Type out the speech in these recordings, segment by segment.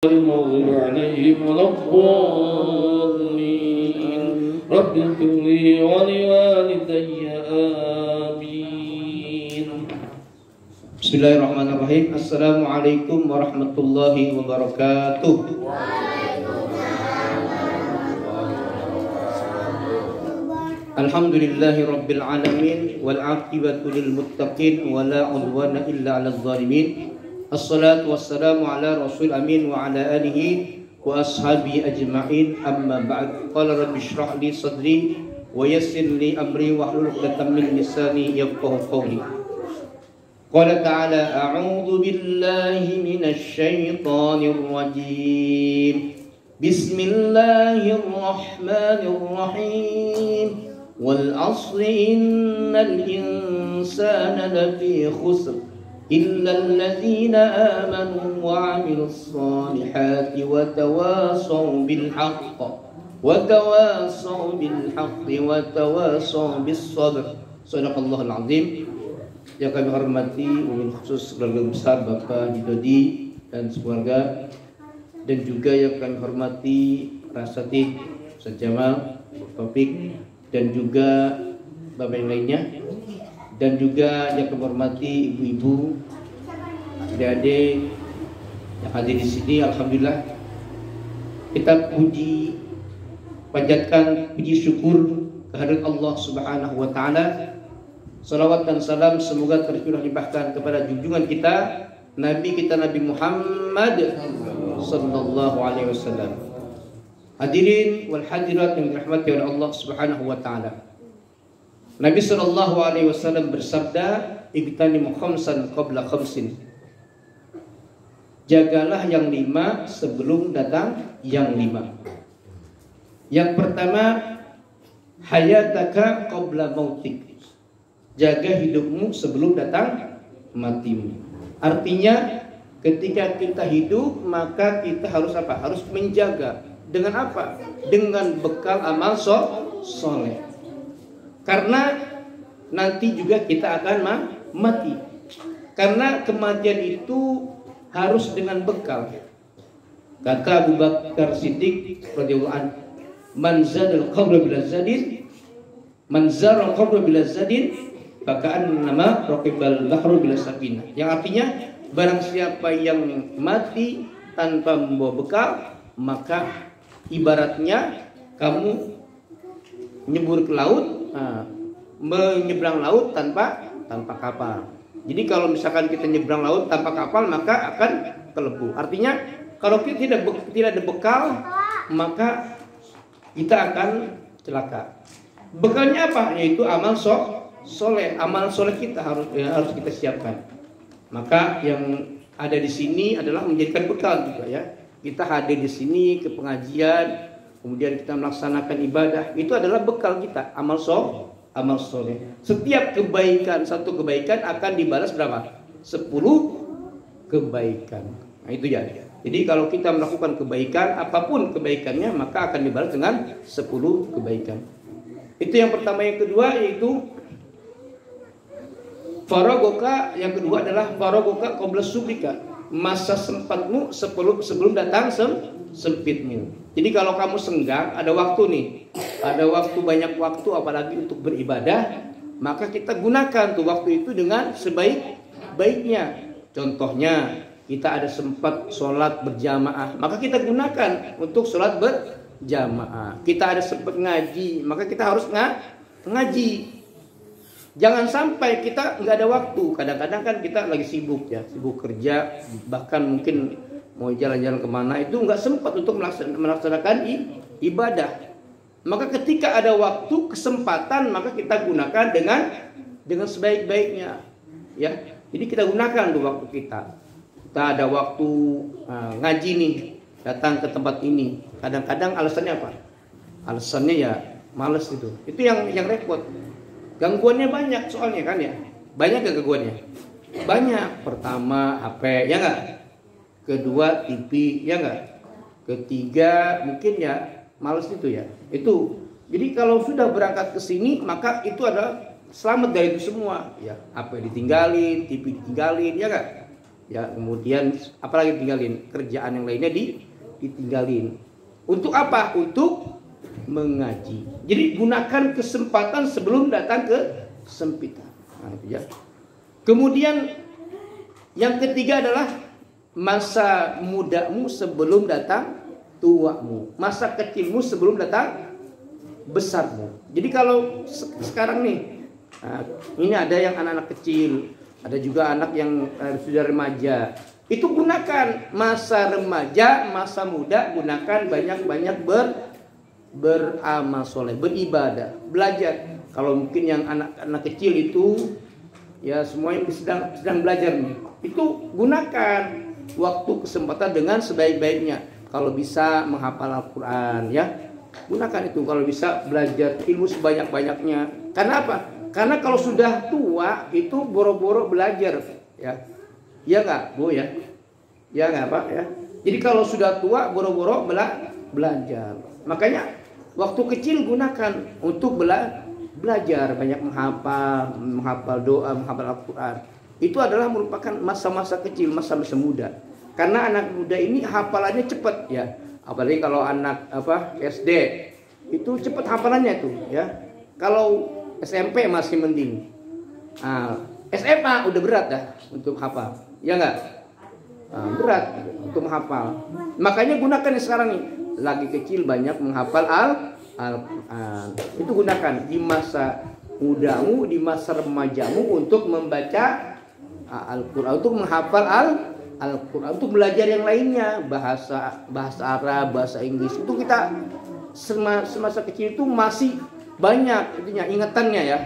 المغضوب عليهم ولا الضالين رب اغفر لي ولوالدي آمين. Bismillahirrahmanirrahim. Assalamualaikum warahmatullahi wabarakatuh. Alhamdulillahi rabbil alamin wal aqibatu lil muttaqin wala udwana illa 'alal zalimin. Assalatu wassalamu ala rasul amin wa ala alihi wa ashabi ajma'in. Amma ba'd. Qala rabbi shrah li sadri wa yassir li amri wahlul 'uqdatam min lisani yafqahu qawli. Qala ta'ala a'udzu billahi minasy syaithanir rajim. Bismillahirrahmanirrahim. Wal 'asri innal insana lafi khusr illa alladzina amanu wa 'amilus solihati wa tawasaw bil haqq wa tawasaw bis sabr. Shadaqallahul 'azim. Yang kami hormati, wabil khusus keluarga besar Bapak Didodi dan sekeluarga, dan juga yang kami hormati Rasatid, Ustaz Jamal, Taufik, dan juga Bapak yang lainnya, dan juga yang kami hormati ibu-ibu, adik-adik yang hadir di sini. Alhamdulillah kita panjatkan puji syukur kehadirat Allah Subhanahu wa taala. Salawat dan salam semoga tercurah limpahkan kepada junjungan kita Nabi kita Nabi Muhammad sallallahu alaihi wasallam. Hadirin wal hadirat yang dirahmati oleh Allah Subhanahu wa taala. Nabi sallallahu alaihi wasallam bersabda, "Igtanimu khamsan qabla khamsin." Jagalah yang 5 sebelum datang yang 5. Yang pertama, hayataka qabla mautik. Jaga hidupmu sebelum datang matimu. Artinya ketika kita hidup maka kita harus apa? Harus menjaga. Dengan apa? Dengan bekal amal soleh. Karena nanti juga kita akan mati. Karena kematian itu harus dengan bekal. Kata Abu Bakar Siddiq radhiyallahu anhu, "Man zadal qabra bila zadin, man zara qabra bila zadin, Bakaan nama rokibal bahru bila sabina." Yang artinya barang siapa yang mati tanpa membawa bekal, maka ibaratnya kamu nyebur ke laut, menyeberang laut tanpa kapal. Jadi kalau misalkan kita nyebrang laut tanpa kapal maka akan kelebu. Artinya kalau kita tidak ada bekal maka kita akan celaka. Bekalnya apa? Yaitu amal soleh, amal soleh kita harus kita siapkan. Maka yang ada di sini adalah menjadikan bekal juga ya. Kita hadir di sini ke pengajian, kemudian kita melaksanakan ibadah, itu adalah bekal kita, amal soleh. Setiap kebaikan, satu kebaikan akan dibalas berapa? 10 kebaikan. Nah itu ya. Jadi kalau kita melakukan kebaikan, apapun kebaikannya, maka akan dibalas dengan 10 kebaikan. Itu yang pertama. Yang kedua yaitu faragoka, yang kedua adalah faragoka qabla sublika. Masa sempatmu sebelum datang sempitmu. Jadi kalau kamu senggang, ada waktu nih, ada waktu, banyak waktu apalagi untuk beribadah, maka kita gunakan tuh waktu itu dengan sebaik-baiknya. Contohnya kita ada sempat sholat berjamaah, maka kita gunakan untuk sholat berjamaah. Kita ada sempat ngaji, maka kita harus ngaji. Jangan sampai kita nggak ada waktu. Kadang-kadang kan kita lagi sibuk ya, sibuk kerja, bahkan mungkin mau jalan-jalan kemana itu nggak sempat untuk melaksanakan ibadah. Maka ketika ada waktu, kesempatan, maka kita gunakan dengan sebaik-baiknya. Ya, jadi kita gunakan tuh waktu kita. Kita ada waktu ngaji nih, datang ke tempat ini. Kadang-kadang alasannya apa? Alasannya ya males gitu. Itu yang repot. Gangguannya banyak soalnya kan ya. Banyak gak gangguannya? Banyak. Pertama HP, ya enggak? Kedua TV, ya enggak? Ketiga mungkin ya males itu ya. Itu. Jadi kalau sudah berangkat ke sini maka itu adalah selamat dari itu semua. Ya, HP ditinggalin, TV ditinggalin, ya enggak? Ya, kemudian apalagi tinggalin kerjaan yang lainnya ditinggalin. Untuk apa? Untuk mengaji. Jadi gunakan kesempatan sebelum datang ke kesempitan. Nah, itu ya. Kemudian yang ketiga adalah masa mudamu sebelum datang tuamu. Masa kecilmu sebelum datang besarmu. Jadi kalau sekarang nih, nah, ini ada yang anak-anak kecil, ada juga anak yang sudah remaja. Itu gunakan masa remaja, masa muda, gunakan banyak-banyak beramal soleh, beribadah, belajar. Kalau mungkin yang anak-anak kecil itu ya semuanya sedang belajar nih, itu gunakan waktu kesempatan dengan sebaik-baiknya. Kalau bisa menghafal Al-Quran, ya gunakan itu. Kalau bisa belajar ilmu sebanyak-banyaknya. Karena apa? Karena kalau sudah tua itu boro-boro belajar, ya. Ya nggak, Bu ya? Ya nggak, Pak ya? Jadi kalau sudah tua boro-boro belajar. Makanya waktu kecil gunakan untuk belajar, banyak menghafal doa, menghafal Al-Quran. Itu adalah merupakan masa-masa kecil, masa-masa muda. Karena anak muda ini hafalannya cepat, ya. Apalagi kalau anak SD itu cepat hafalannya tuh, ya. Kalau SMP masih mending. Nah, SMA udah berat dah untuk hafal, ya nggak? Nah, berat untuk menghafal. Makanya gunakan sekarang nih, lagi kecil banyak menghafal Al-Quran. Itu gunakan di masa mudamu, di masa remajamu untuk membaca Al-Quran, untuk menghafal Al-Quran, untuk belajar yang lainnya, bahasa Arab, bahasa Inggris. Itu kita semasa kecil itu masih banyak intinya ingatannya, ya.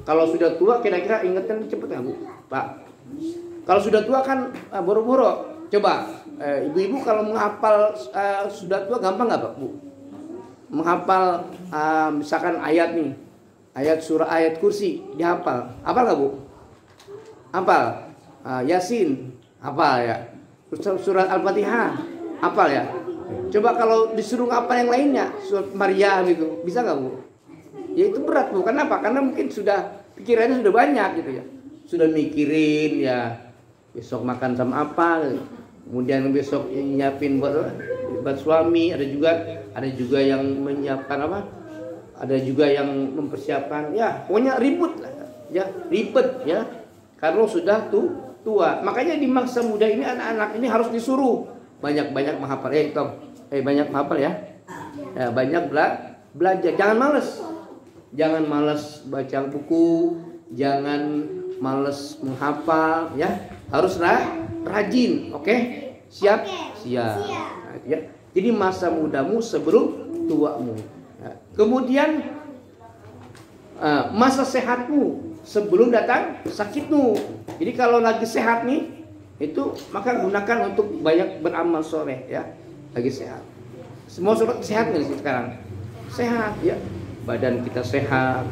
Kalau sudah tua kira-kira ingatan cepet nggak, Bu? Pak? Kalau sudah tua kan boro-boro. Coba ibu-ibu kalau menghafal sudah tua gampang nggak, Pak, Bu? Menghafal misalkan ayat nih, ayat surah, ayat kursi dihafal. Hafal nggak, Bu? Hafal. Yasin hafal, ya. Surat Al-Fatihah hafal, ya. Coba kalau disuruh hafal yang lainnya, surat Maryam itu bisa nggak, Bu? Ya itu berat, Bu. Kenapa? Karena mungkin sudah pikirannya sudah banyak gitu, ya. Sudah mikirin, ya, besok makan sama apa, kemudian besok nyiapin buat suami, ada juga yang menyiapkan apa? Ada juga yang mempersiapkan, ya, pokoknya ribut lah, ya, ribet, ya. Karena sudah tua. Makanya di masa muda ini anak-anak ini harus disuruh banyak-banyak menghafal. Banyak menghafal, ya. Ya, banyak belajar. Jangan malas baca buku, jangan malas menghafal, ya. Harus rajin, oke? Siap? Nah, ya. Jadi masa mudamu sebelum tuamu. Ya. Kemudian masa sehatmu sebelum datang sakitmu. Jadi kalau lagi sehat nih, itu maka gunakan untuk banyak beramal soleh, ya. Lagi sehat. Semua sehat nggak sih sekarang? Sehat, ya. Badan kita sehat,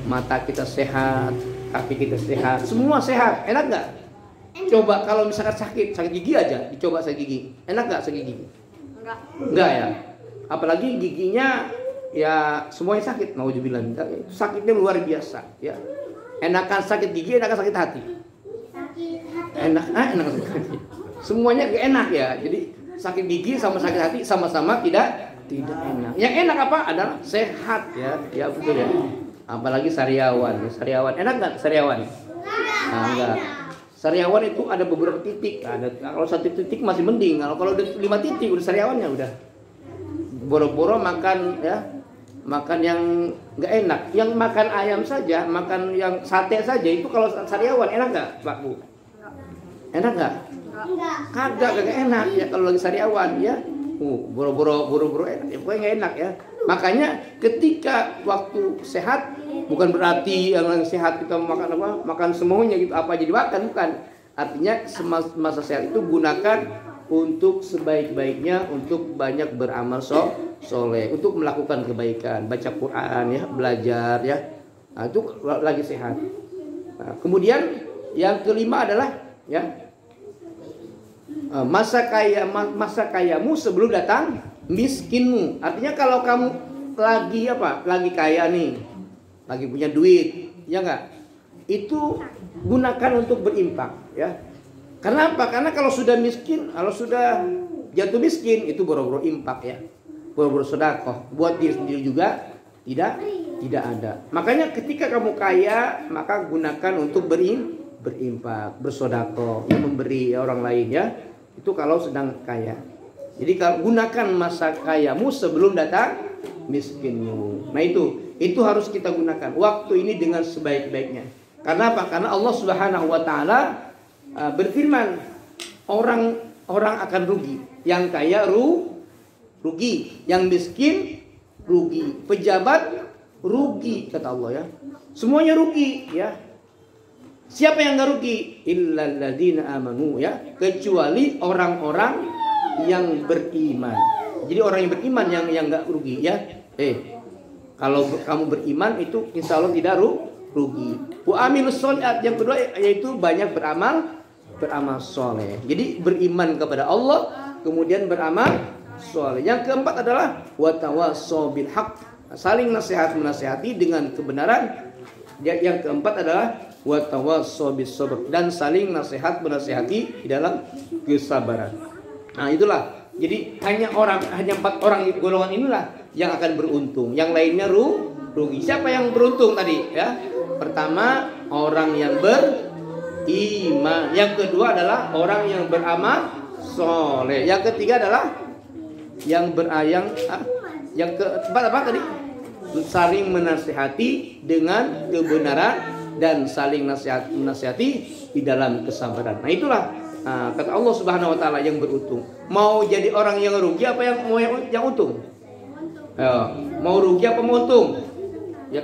mata kita sehat, kaki kita sehat, semua sehat. Enak nggak? Coba kalau misalkan sakit gigi aja, dicoba sakit gigi. Enak nggak sakit gigi? Enggak, ya. Apalagi giginya ya semuanya sakit. Mau dibilang sakitnya luar biasa, ya. Enakan sakit gigi, enakan sakit hati. Enakan sakit hati. Semuanya enak, ya. Jadi sakit gigi sama sakit hati sama-sama tidak enak. Yang enak apa? Adalah sehat, ya. Ya betul, ya. Apalagi sariawan. Sariawan enak nggak sariawan? Nah, enggak. Sariawan itu ada beberapa titik. Kalau 1 titik masih mending. Kalau udah 5 titik udah sariawannya udah. Boro-boro makan, ya. Makan yang nggak enak. Yang makan ayam saja, makan yang sate saja itu kalau sariawan enak nggak, Pak, Bu? Enak nggak? Kagak enak, ya kalau lagi sariawan, ya. Boro-boro enak, ya, pokoknya nggak enak, ya. Makanya ketika waktu sehat bukan berarti yang sehat kita makan apa, makan semuanya gitu apa jadi makan, bukan. Artinya masa sehat itu gunakan untuk sebaik-baiknya, untuk banyak beramal soleh, untuk melakukan kebaikan, baca Quran, ya, belajar, ya. Nah, itu lagi sehat. Nah, kemudian yang kelima adalah, ya, masa kayamu sebelum datang miskinmu. Artinya kalau kamu lagi kaya nih, lagi punya duit, ya enggak, itu gunakan untuk berinfak, ya. Karena apa? Karena kalau sudah miskin, kalau sudah jatuh miskin, itu boro-boro infak ya, boro-boro sedekah. Buat diri sendiri juga tidak ada. Makanya ketika kamu kaya, maka gunakan untuk berinfak, bersedekah, yang memberi orang lain ya. Itu kalau sedang kaya. Jadi kalau gunakan masa kayamu sebelum datang miskinmu. Nah itu harus kita gunakan waktu ini dengan sebaik-baiknya. Karena apa? Karena Allah Subhanahu wa taala berfirman, orang akan rugi. Yang kaya rugi, yang miskin rugi, pejabat rugi kata Allah ya. Semuanya rugi ya. Siapa yang enggak rugi? Illal ladzina amanu ya, kecuali orang-orang yang beriman. Jadi orang yang beriman yang enggak rugi ya. Kalau kamu beriman itu insya Allah tidak rugi. Wa amilus sholihat, yang kedua yaitu banyak beramal soleh. Jadi beriman kepada Allah, kemudian beramal soleh. Yang keempat adalah wa tawassaw bil haqq, saling menasihati dengan kebenaran. Yang keempat adalah wa tawassaw bis sabr, dan saling menasihati di dalam kesabaran. Nah itulah. Jadi hanya 4 orang golongan inilah yang akan beruntung. Yang lainnya rugi. Siapa yang beruntung tadi ya? Pertama orang yang beriman. Yang kedua adalah orang yang beramal soleh. Yang ketiga adalah yang keempat apa tadi? Saling menasihati dengan kebenaran dan saling menasihati di dalam kesabaran. Nah itulah kata Allah Subhanahu wa taala yang beruntung. Mau jadi orang yang rugi apa yang untung? Mau rugi apa mau untung? Ya.